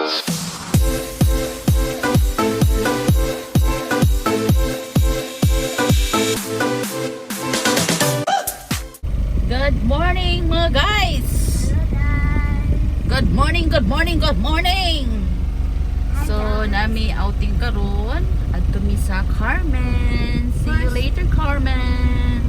Good morning mga guys! Good morning, good morning, good morning! So, nami outing karon at kami sa Carmen. See you later, Carmen!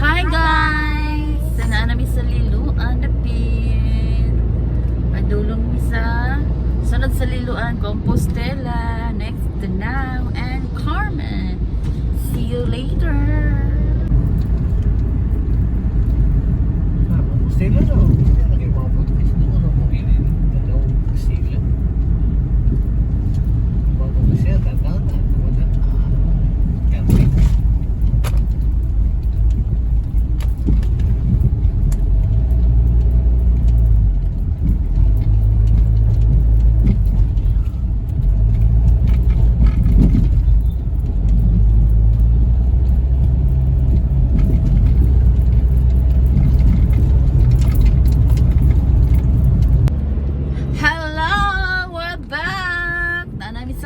Hi guys! Sana nami sa Liloan na Pier. Padulong mi sa sunod sa Liloan, Compostela, next to Now and Carmen. See you later! Sila no. Lagi mga puto kasi nung ano mo ini daw sila. Bago kasi tanda na wala. Camping.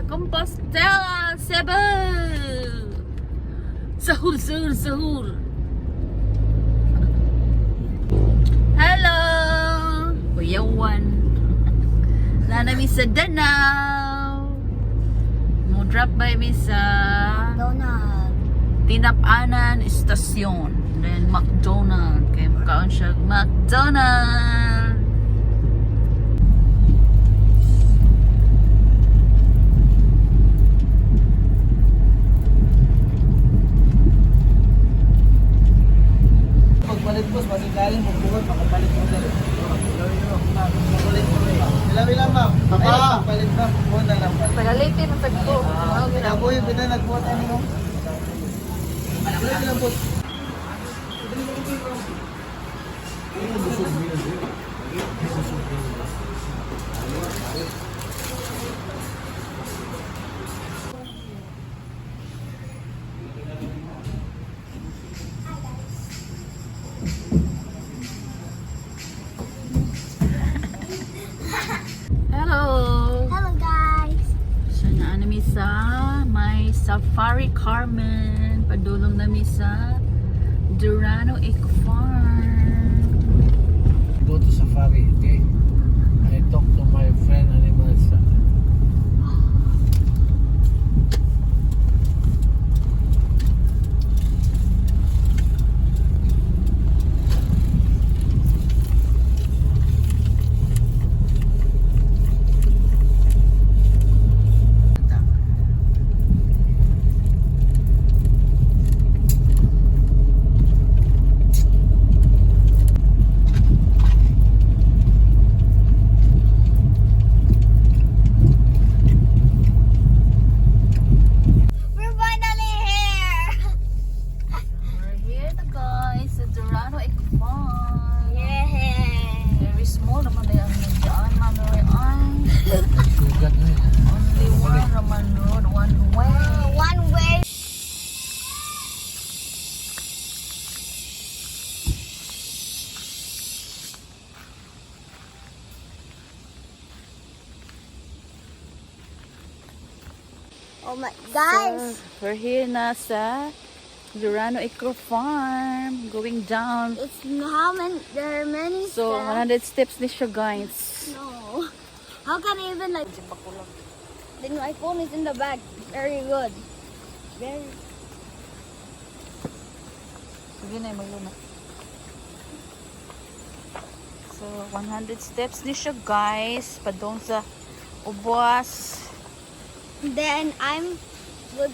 Compostela, Cebu! Sahur, sahur, sahur! Hello! Kuyawan! Nanami sa Danau! Mo-drop by mi sa Tinapanan Estasyon. Then McDonald. Kaya makaon siya McDonald! Pagpalit boss, pag galing magbuhat, pagpalit mo dali. Pagpalit mo dali. Bilang ma'am. Pagpalit ma'am, buhat na lang. Pagalitin ang tagpo. Ako yung pinanagbuhat ano mo. Bilang boss. Hello guys! So naanami sa may Safari Carmen. Padulong nami sa Durano Eco Farm. Go to safari, okay? I talk to my friend animals. Oh my guys! So, we're here na sa Durano Eco Farm. Going down. It's how many? There are many So, steps. 100 steps ni siya guys. No. How can I even like? Then my phone is in the bag. Very good. Very. Sige na, magluna. So, 100 steps ni siya guys. Padong sa Ubuas. Then I'm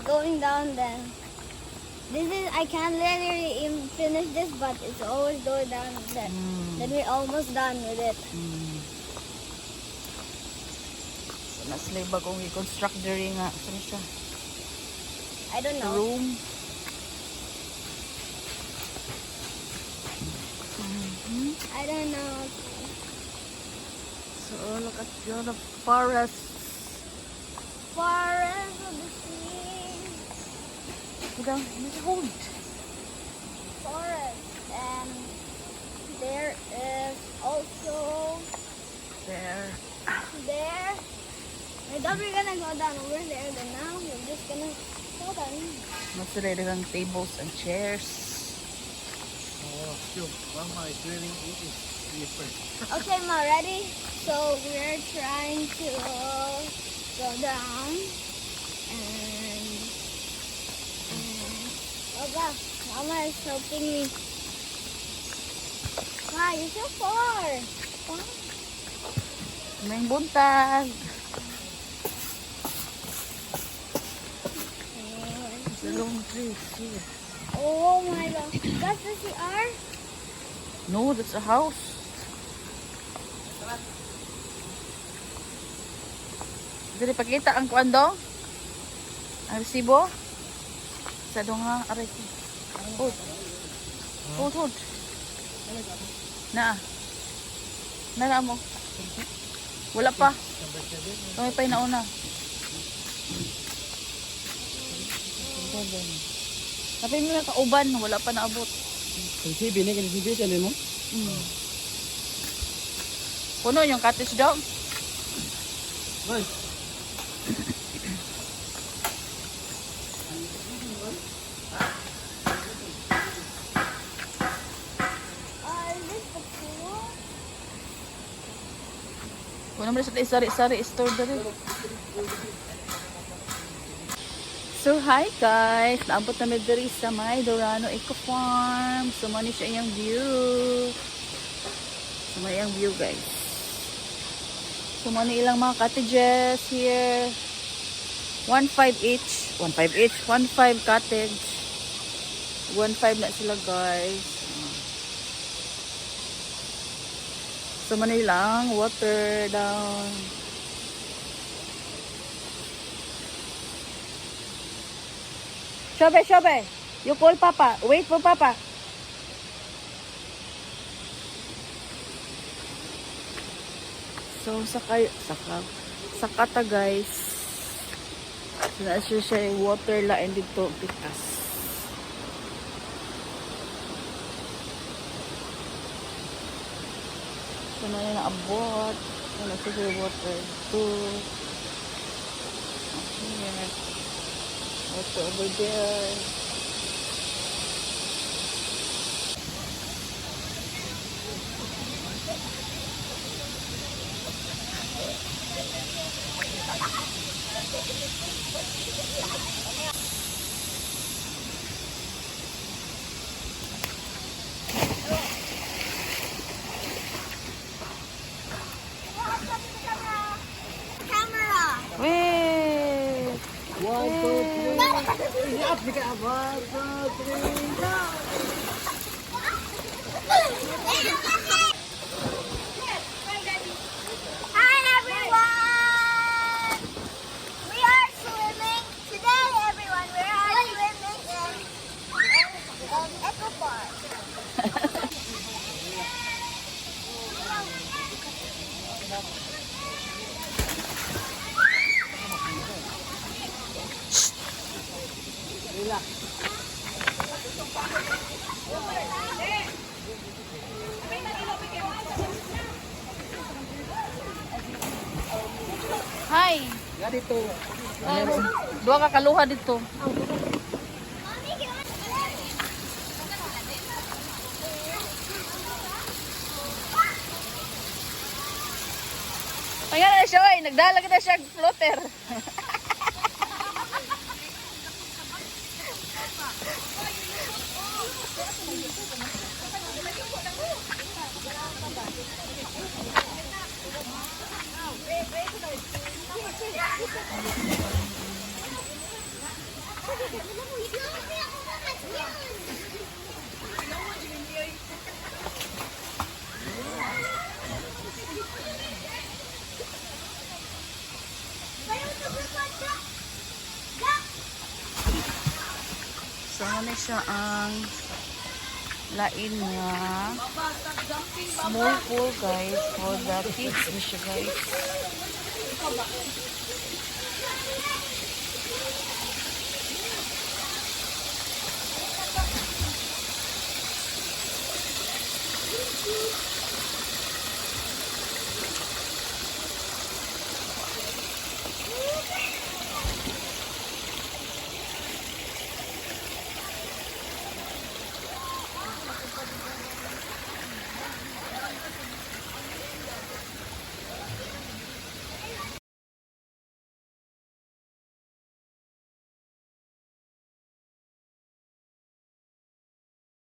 going down. Then this is I can't literally even finish this, but it's always going down. Then we're almost done with it. So, naslay bagong i-construct diri nga. Saan siya? I don't know. Room. I don't know. So, look at the forest. Forest of the sea. Hold on, hold. Forest, and there is also There. there. I thought we were gonna go down over there, but now we're just gonna go down. Mas ready ng tables and chairs. Oh, sure. Mama is really eating. Okay, Ma, ready? So we're trying to go down and oh God, Mama is helping me. Ma, you're so far. Wow. May buntag. The long trees here. Oh my God, that's the CR? No, that's a house. Dili pakita ang kuando? Ang resibo? Sa donga aray ko. Hold. Hold. Na. Nara mo. Wala pa. Kami pa inauna. Tapi mo na kauban, wala pa naabot. Kung sibi na, kung sibi, sabi mo? Puno yung cottage daw. Hoy. Is this the pool? Puno mo na sa sari-sari store dali. So hi guys, naabot na diri sa may Dorano Eco Farm. So mani siya iyang view. So may iyang view guys. So mani ilang mga cottages here. 1.5 each. 1.5 each. 1.5 cottage. 1.5 na sila guys. So mani lang water down. Shobe. You call Papa. Wait for Papa. So, sa kata guys. Nasa siya yung water line dito. Pikas. So, na yung naabot. Wala siya yung water. Here. What's over there? Camera. Wait! 1, 2, 3. Iap, di ka. 1, 2, 3, go! Hi everyone! We are swimming today, everyone. We are swimming in Eco Park. Hi! Nga dito. Dua ka kaluha dito. Ayan na siya, oy. Nagdala kita siya floater. So, ano siya ang lain nga small pool guys for the kids na siya guys.